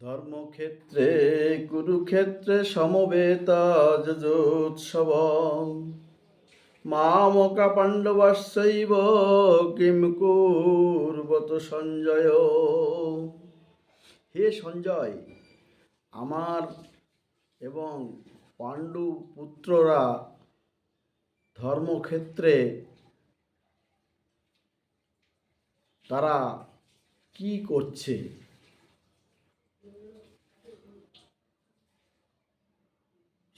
ধর্মক্ষেত্রে কুরুক্ষেত্রে সমবেতাজ যোৎসব মামকা পাণ্ডবাশ্চৈব Kim কুর্বত Sanjay. হে সঞ্জয়, আমার এবং পাণ্ডু পুত্ররা ধর্মক্ষেত্রে তারা কি করছে?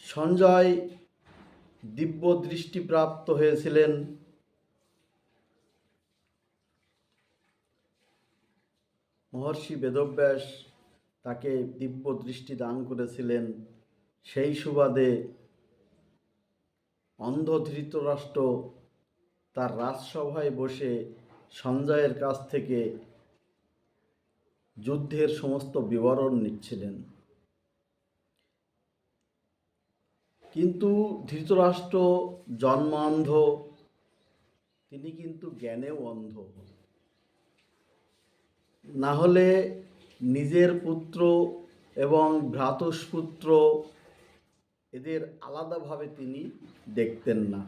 সঞ্জয় দিব্য দৃষ্টি প্রাপ্ত হয়েছিলেন। মহর্ষি বেদব্যাস তাকে দিব্য দৃষ্টি দান করেছিলেন। সেই সুবাদে অন্ধ ধৃতরাষ্ট্র তার রাজসভায় বসে সঞ্জয়ের কাছ থেকে যুদ্ধের সমস্ত বিবরণ নিচ্ছিলেন। কিন্তু ধৃতরাষ্ট্র জন্মান্ধ, তিনি কিন্তু জ্ঞানেও অন্ধ। না হলে নিজের পুত্র এবং ভ্রাতুষ্পুত্র এদের আলাদাভাবে তিনি দেখতেন না।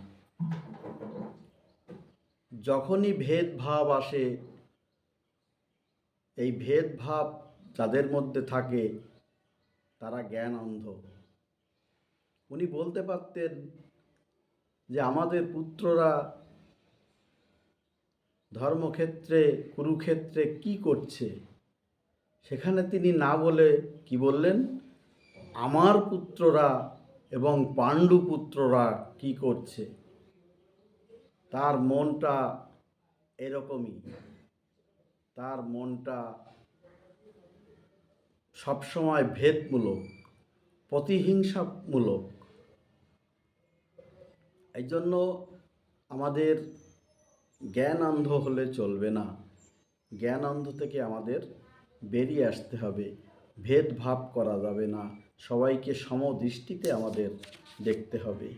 যখনই ভেদভাব আসে, এই ভেদভাব যাদের মধ্যে থাকে তারা জ্ঞান অন্ধ। উনি বলতে পারতেন যে আমাদের পুত্ররা ধর্মক্ষেত্রে কুরুক্ষেত্রে কি করছে, সেখানে তিনি না বলে কি বললেন, আমার পুত্ররা এবং পাণ্ডু পুত্ররা কি করছে। তার মনটা এরকমই, তার মনটা সবসময় ভেদমূলক, প্রতিহিংসামূলক। এই জন্য আমাদের জ্ঞান অন্ধ হলে চলবে না। জ্ঞান অন্ধ থেকে আমাদের বেরিয়ে আসতে হবে। ভেদভাব করা যাবে না, সবাইকে সমদৃষ্টিতে আমাদের দেখতে হবে।